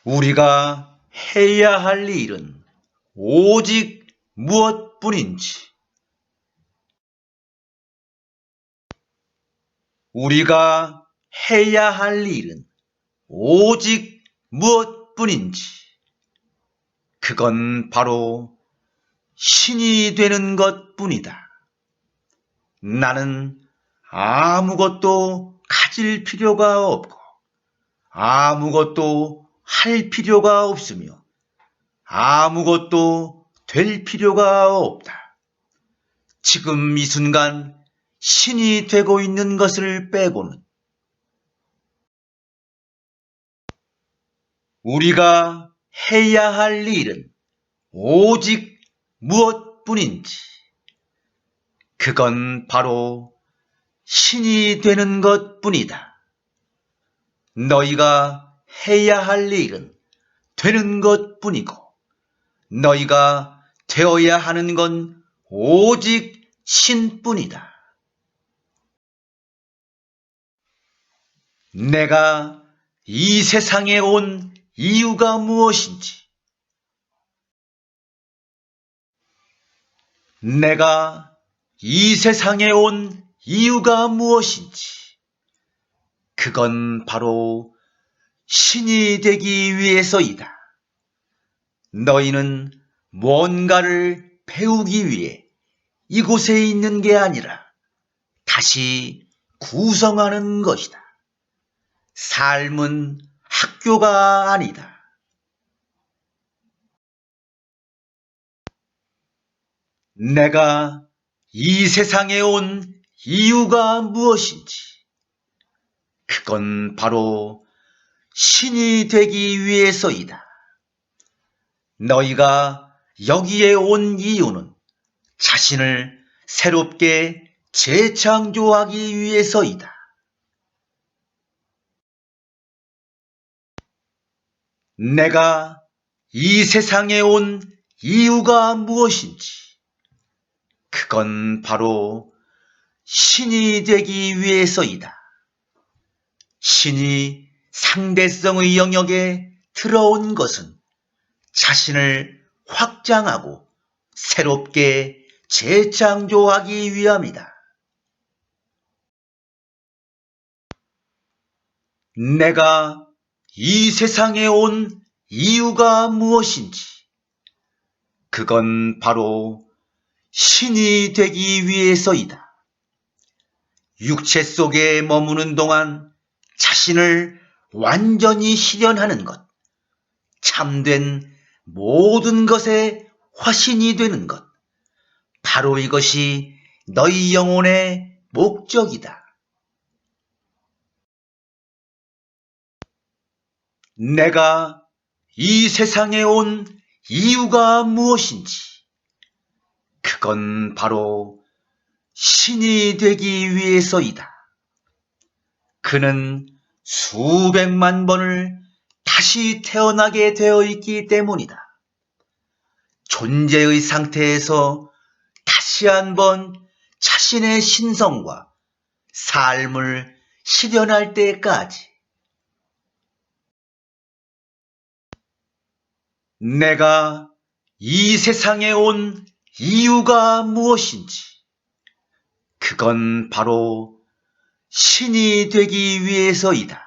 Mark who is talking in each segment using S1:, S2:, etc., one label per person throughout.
S1: 우리가 해야 할 일은 오직 무엇뿐인지, 우리가 해야 할 일은 오직 무엇뿐인지, 그건 바로 신이 되는 것뿐이다. 나는 아무것도 가질 필요가 없고 아무것도 할 필요가 없으며 아무것도 될 필요가 없다. 지금 이 순간 신이 되고 있는 것을 빼고는 우리가 해야 할 일은 오직 무엇뿐인지, 그건 바로 신이 되는 것뿐이다. 너희가 해야 할 일은 되는 것뿐이고 너희가 되어야 하는 건 오직 신뿐이다. 내가 이 세상에 온 이유가 무엇인지, 내가 이 세상에 온 이유가 무엇인지, 그건 바로 신이 되기 위해서이다. 너희는 뭔가를 배우기 위해 이곳에 있는 게 아니라 다시 구성하는 것이다. 삶은 학교가 아니다. 내가 이 세상에 온 이유가 무엇인지, 그건 바로 신이 되기 위해서이다. 너희가 여기에 온 이유는 자신을 새롭게 재창조하기 위해서이다. 내가 이 세상에 온 이유가 무엇인지, 그건 바로 신이 되기 위해서이다. 신이 상대성의 영역에 들어온 것은 자신을 확장하고 새롭게 재창조하기 위함이다. 내가 이 세상에 온 이유가 무엇인지, 그건 바로 신이 되기 위해서이다. 육체 속에 머무는 동안 자신을 완전히 실현하는 것, 참된 모든 것의 화신이 되는 것, 바로 이것이 너희 영혼의 목적이다. 내가 이 세상에 온 이유가 무엇인지, 그건 바로 신이 되기 위해서이다. 그는 수백만 번을 다시 태어나게 되어 있기 때문이다. 존재의 상태에서 다시 한번 자신의 신성과 삶을 실현할 때까지. 내가 이 세상에 온 이유가 무엇인지, 그건 바로 신이 되기 위해서이다.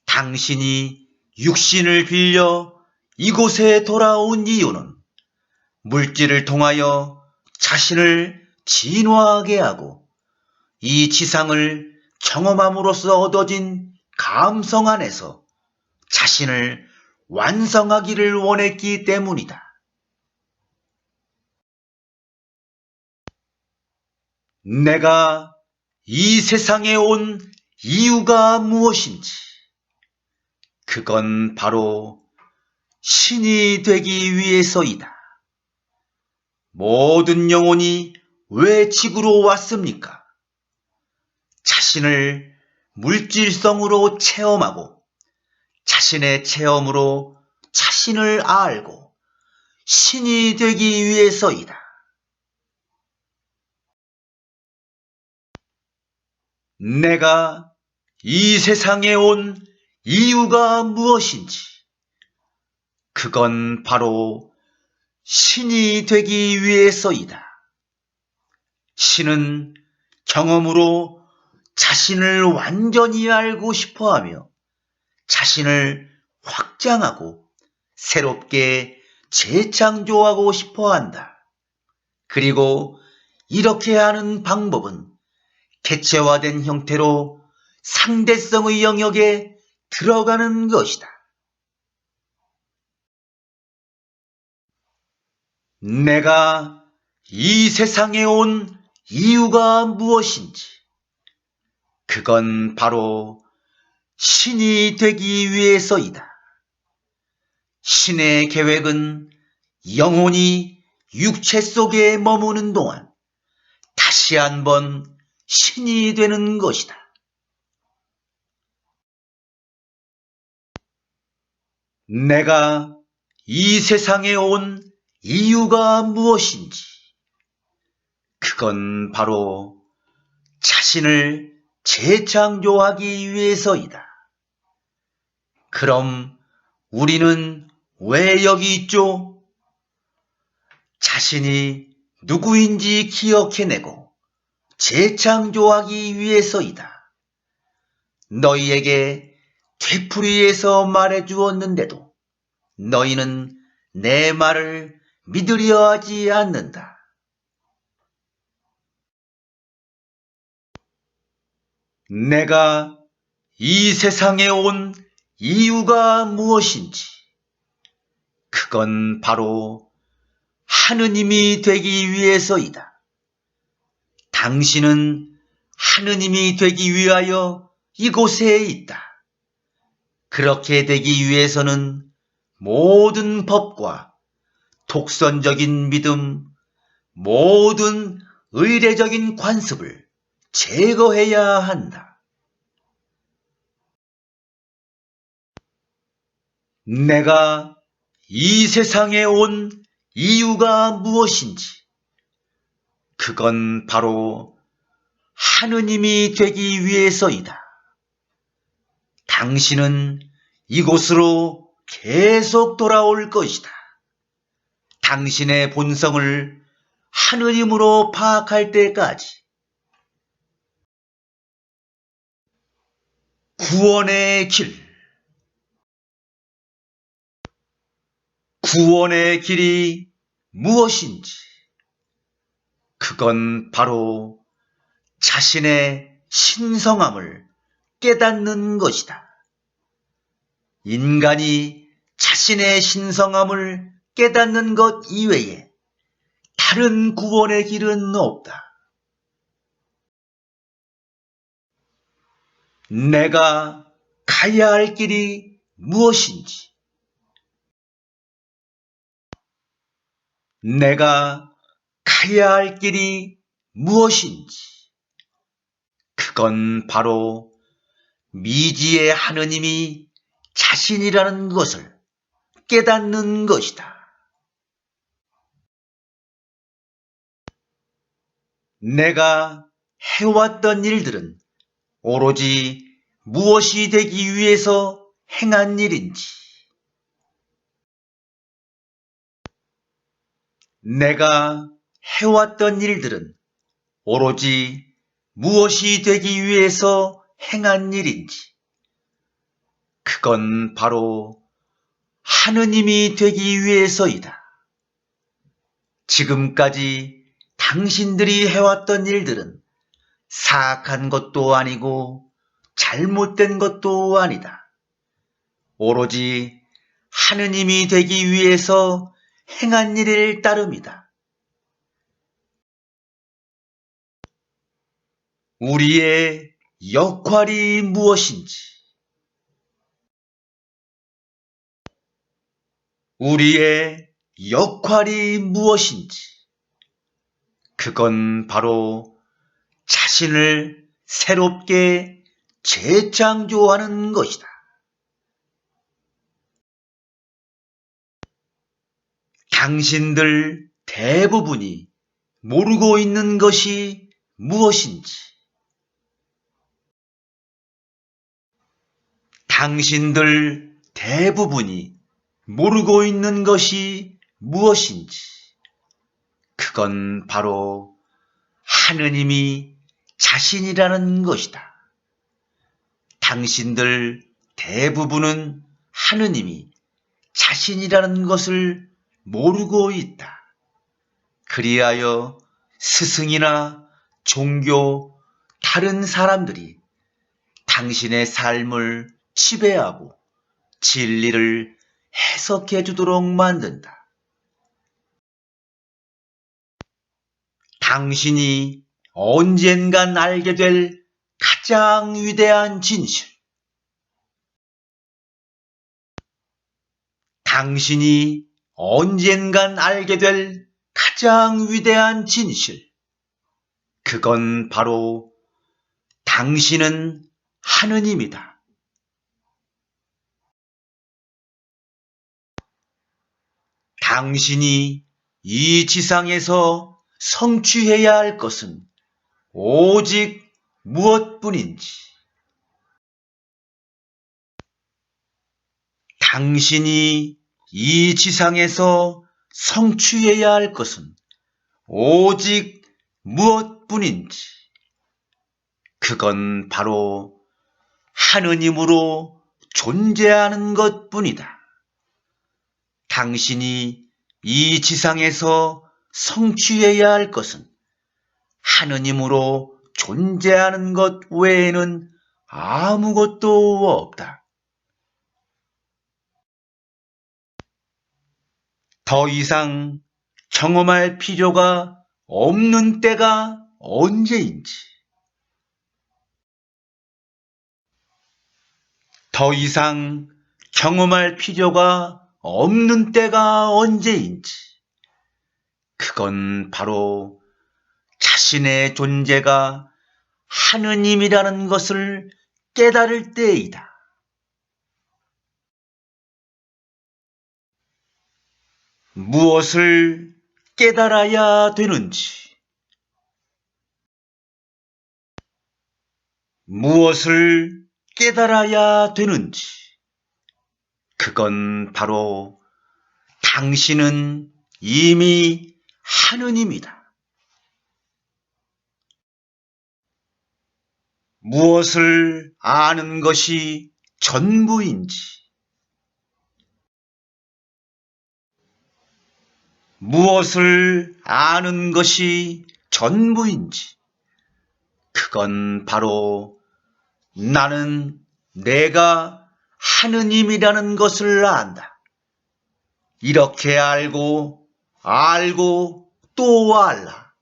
S1: 당신이 육신을 빌려 이곳에 돌아온 이유는 물질을 통하여 자신을 진화하게 하고 이 지상을 경험함으로써 얻어진 감성 안에서 자신을 완성하기를 원했기 때문이다. 내가 이 세상에 온 이유가 무엇인지, 그건 바로 신이 되기 위해서이다. 모든 영혼이 왜 지구로 왔습니까? 자신을 물질성으로 체험하고 자신의 체험으로 자신을 알고 신이 되기 위해서이다. 내가 이 세상에 온 이유가 무엇인지, 그건 바로 신이 되기 위해서이다. 신은 경험으로 자신을 완전히 알고 싶어하며 자신을 확장하고 새롭게 재창조하고 싶어한다. 그리고 이렇게 하는 방법은 개체화된 형태로 상대성의 영역에 들어가는 것이다. 내가 이 세상에 온 이유가 무엇인지, 그건 바로 신이 되기 위해서이다. 신의 계획은 영혼이 육체 속에 머무는 동안 다시 한번 신이 되는 것이다. 내가 이 세상에 온 이유가 무엇인지, 그건 바로 자신을 재창조하기 위해서이다. 그럼 우리는 왜 여기 있죠? 자신이 누구인지 기억해내고 재창조하기 위해서이다. 너희에게 되풀이해서 말해주었는데도 너희는 내 말을 믿으려 하지 않는다. 내가 이 세상에 온 이유가 무엇인지, 그건 바로 하느님이 되기 위해서이다. 당신은 하느님이 되기 위하여 이곳에 있다. 그렇게 되기 위해서는 모든 법과 독선적인 믿음, 모든 의례적인 관습을 제거해야 한다. 내가 이 세상에 온 이유가 무엇인지, 그건 바로 하느님이 되기 위해서이다. 당신은 이곳으로 계속 돌아올 것이다. 당신의 본성을 하느님으로 파악할 때까지. 구원의 길. 구원의 길이 무엇인지, 그건 바로 자신의 신성함을 깨닫는 것이다. 인간이 자신의 신성함을 깨닫는 것 이외에 다른 구원의 길은 없다. 내가 가야 할 길이 무엇인지, 내가 가야 할 길이 무엇인지, 그건 바로 미지의 하느님이 자신이라는 것을 깨닫는 것이다. 내가 해왔던 일들은 오로지 무엇이 되기 위해서 행한 일인지, 내가 해왔던 일들은 오로지 무엇이 되기 위해서 행한 일인지, 그건 바로 하느님이 되기 위해서이다. 지금까지 당신들이 해왔던 일들은 사악한 것도 아니고 잘못된 것도 아니다. 오로지 하느님이 되기 위해서 행한 일을 따름이다. 우리의 역할이 무엇인지, 우리의 역할이 무엇인지, 그건 바로 자신을 새롭게 재창조하는 것이다. 당신들 대부분이 모르고 있는 것이 무엇인지, 당신들 대부분이 모르고 있는 것이 무엇인지, 그건 바로 하느님이 자신이라는 것이다. 당신들 대부분은 하느님이 자신이라는 것을 모르고 있다. 그리하여 스승이나 종교, 다른 사람들이 당신의 삶을 지배하고 진리를 해석해 주도록 만든다. 당신이 언젠간 알게 될 가장 위대한 진실. 당신이 언젠간 알게 될 가장 위대한 진실. 그건 바로 당신은 하느님이다. 당신이 이 지상에서 성취해야 할 것은 오직 무엇뿐인지, 당신이 이 지상에서 성취해야 할 것은 오직 무엇뿐인지, 그건 바로 하느님으로 존재하는 것뿐이다. 당신이 이 지상에서 성취해야 할 것은 하느님으로 존재하는 것 외에는 아무것도 없다. 더 이상 경험할 필요가 없는 때가 언제인지, 더 이상 경험할 필요가 없는 때가 언제인지, 그건 바로 자신의 존재가 하느님이라는 것을 깨달을 때이다. 무엇을 깨달아야 되는지, 무엇을 깨달아야 되는지, 그건 바로 당신은 이미 하느님이다. 무엇을 아는 것이 전부인지, 무엇을 아는 것이 전부인지, 그건 바로 나는 내가 하느님이라는 것을 안다. 이렇게 알고 또 알라.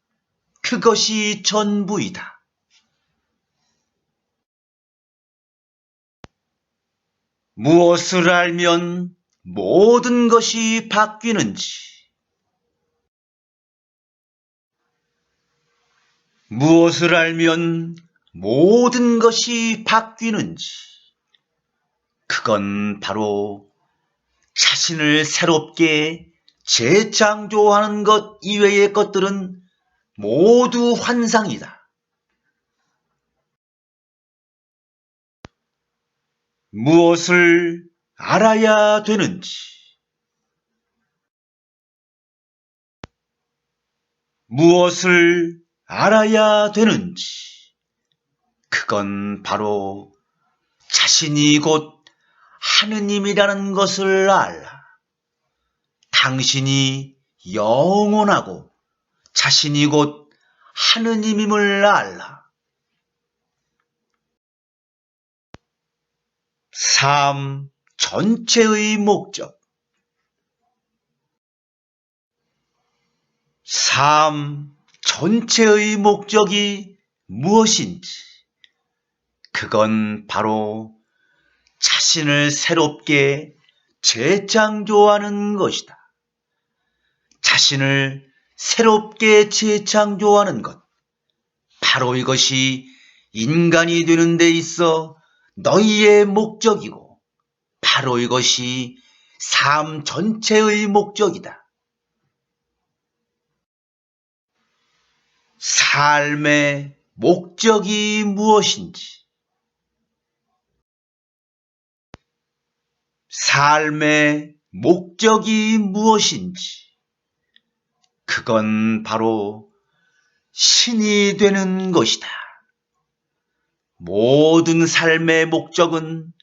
S1: 그것이 전부이다. 무엇을 알면 모든 것이 바뀌는지, 무엇을 알면 모든 것이 바뀌는지, 그건 바로 자신을 새롭게 재창조하는 것 이외의 것들은 모두 환상이다. 무엇을 알아야 되는지, 무엇을 알아야 되는지, 그건 바로 자신이 곧 하느님이라는 것을 알라. 당신이 영원하고 자신이 곧 하느님임을 알라. 삶 전체의 목적. 삶 전체의 목적이 무엇인지, 그건 바로 자신을 새롭게 재창조하는 것이다. 자신을 새롭게 재창조하는 것, 바로 이것이 인간이 되는 데 있어 너희의 목적이고, 바로 이것이 삶 전체의 목적이다. 삶의 목적이 무엇인지, 삶의 목적이 무엇인지, 그건 바로 신이 되는 것이다. 모든 삶의 목적은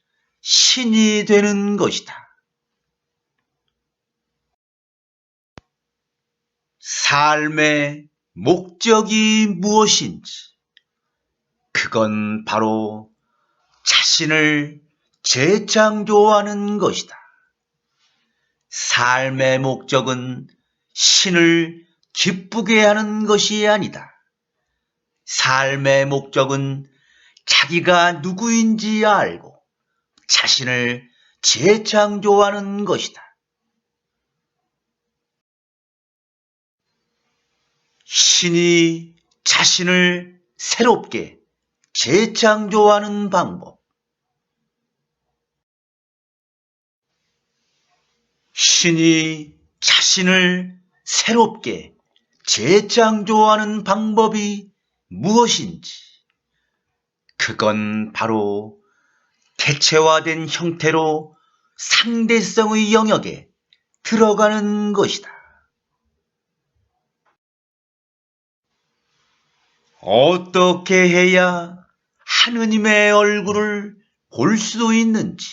S1: 신이 되는 것이다. 삶의 목적이 무엇인지, 그건 바로 자신을 재창조하는 것이다. 삶의 목적은 신을 기쁘게 하는 것이 아니다. 삶의 목적은 자기가 누구인지 알고 자신을 재창조하는 것이다. 신이 자신을 새롭게 재창조하는 방법. 신이 자신을 새롭게 재창조하는 방법이 무엇인지, 그건 바로 대체화된 형태로 상대성의 영역에 들어가는 것이다. 어떻게 해야 하느님의 얼굴을 볼 수 있는지,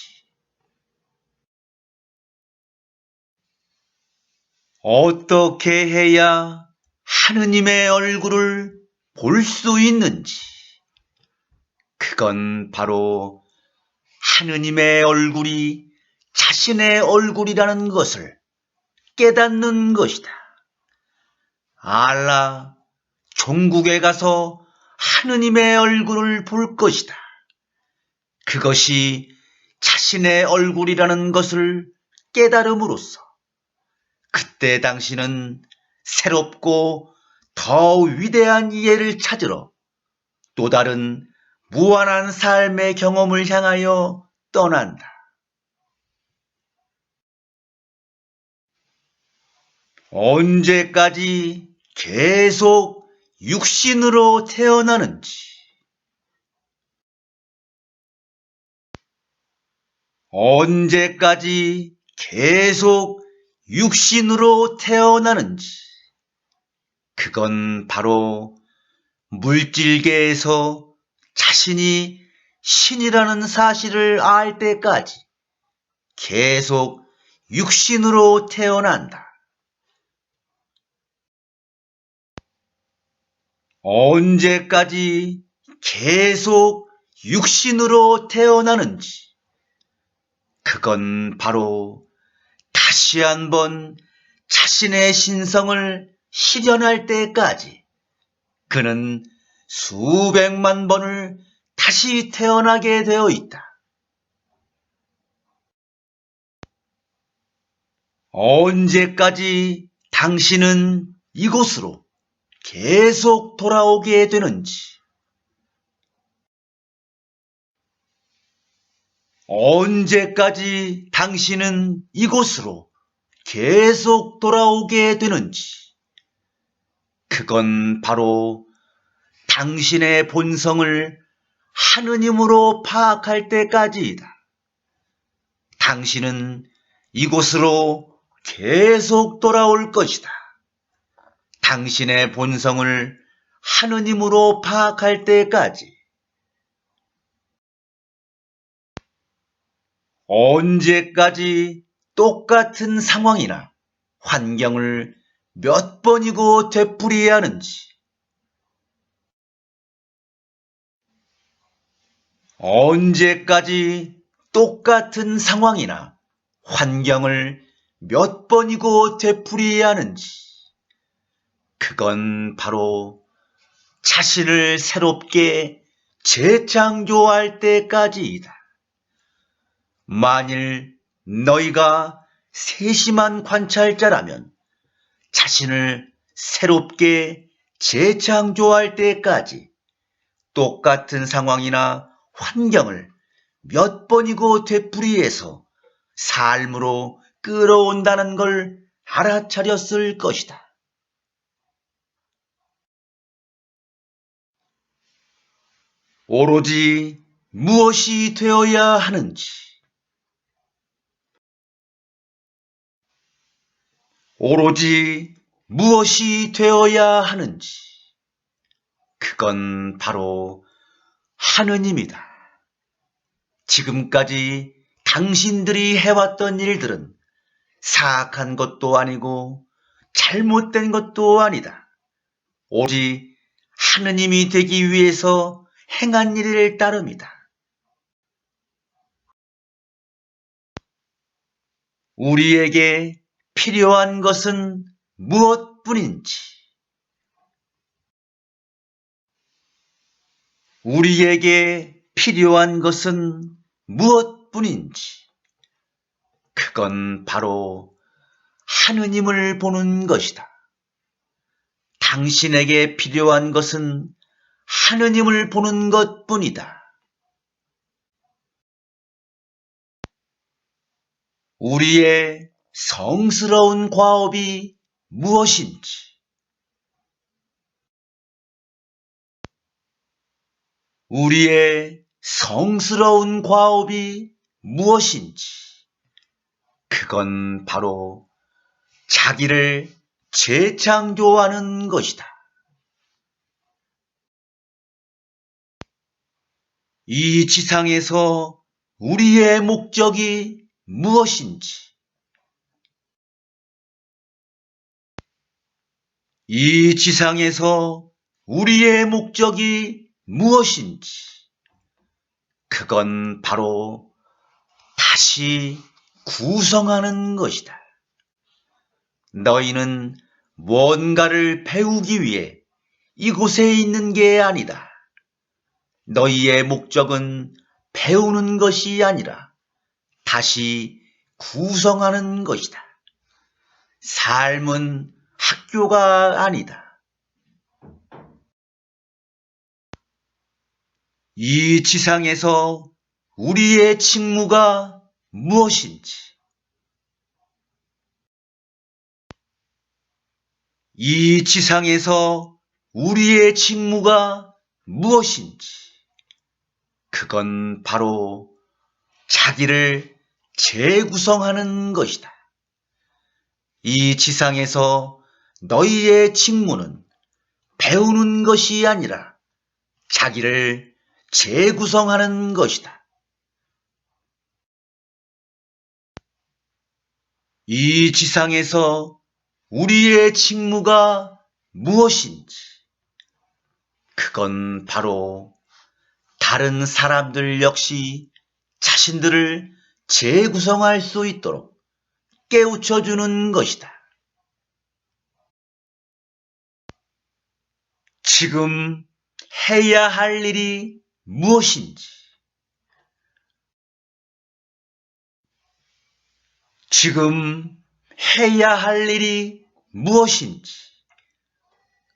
S1: 어떻게 해야 하느님의 얼굴을 볼 수 있는지, 그건 바로 하느님의 얼굴이 자신의 얼굴이라는 것을 깨닫는 것이다. 알라, 종국에 가서 하느님의 얼굴을 볼 것이다. 그것이 자신의 얼굴이라는 것을 깨달음으로써 그때 당신은 새롭고 더 위대한 이해를 찾으러 또 다른 무한한 삶의 경험을 향하여 떠난다. 언제까지 계속 육신으로 태어나는지, 언제까지 계속 육신으로 태어나는지, 그건 바로 물질계에서 자신이 신이라는 사실을 알 때까지 계속 육신으로 태어난다. 언제까지 계속 육신으로 태어나는지, 그건 바로 다시 한번 자신의 신성을 실현할 때까지 그는 수백만 번을 다시 태어나게 되어 있다. 언제까지 당신은 이곳으로 계속 돌아오게 되는지, 언제까지 당신은 이곳으로 계속 돌아오게 되는지, 그건 바로 당신의 본성을 하느님으로 파악할 때까지이다. 당신은 이곳으로 계속 돌아올 것이다. 당신의 본성을 하느님으로 파악할 때까지. 언제까지 똑같은 상황이나 환경을 몇 번이고 되풀이해야 하는지, 언제까지 똑같은 상황이나 환경을 몇 번이고 되풀이해야 하는지, 그건 바로 자신을 새롭게 재창조할 때까지이다. 만일 너희가 세심한 관찰자라면 자신을 새롭게 재창조할 때까지 똑같은 상황이나 환경을 몇 번이고 되풀이해서 삶으로 끌어온다는 걸 알아차렸을 것이다. 오로지 무엇이 되어야 하는지, 오로지 무엇이 되어야 하는지, 그건 바로 하느님이다. 지금까지 당신들이 해왔던 일들은 사악한 것도 아니고 잘못된 것도 아니다. 오직 하느님이 되기 위해서 행한 일을 따름이다. 우리에게 필요한 것은 무엇뿐인지, 우리에게 필요한 것은 무엇뿐인지, 그건 바로 하느님을 보는 것이다. 당신에게 필요한 것은 하느님을 보는 것뿐이다. 우리의 성스러운 과업이 무엇인지, 우리의 성스러운 과업이 무엇인지, 그건 바로 자기를 재창조하는 것이다. 이 지상에서 우리의 목적이 무엇인지, 이 지상에서 우리의 목적이 무엇인지, 그건 바로 다시 구성하는 것이다. 너희는 뭔가를 배우기 위해 이곳에 있는 게 아니다. 너희의 목적은 배우는 것이 아니라 다시 구성하는 것이다. 삶은 학교가 아니다. 이 지상에서 우리의 직무가 무엇인지, 이 지상에서 우리의 직무가 무엇인지, 그건 바로 자기를 재구성하는 것이다. 이 지상에서 너희의 직무는 배우는 것이 아니라 자기를 재구성하는 것이다. 이 지상에서 우리의 직무가 무엇인지, 그건 바로 다른 사람들 역시 자신들을 재구성할 수 있도록 깨우쳐주는 것이다. 지금 해야 할 일이 무엇인지, 지금 해야 할 일이 무엇인지,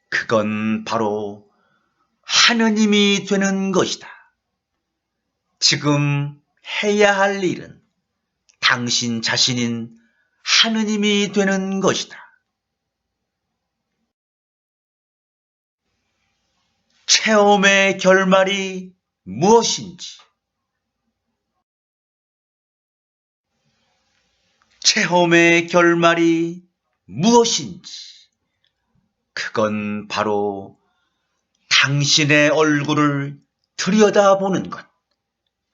S1: 그건 바로 하느님이 되는 것이다. 지금 해야 할 일은 당신 자신인 하느님이 되는 것이다. 체험의 결말이 무엇인지, 체험의 결말이 무엇인지, 그건 바로 당신의 얼굴을 들여다보는 것.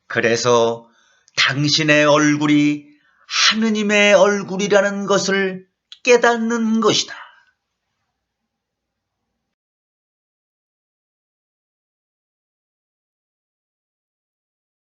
S1: 그래서 당신의 얼굴이 하느님의 얼굴이라는 것을 깨닫는 것이다.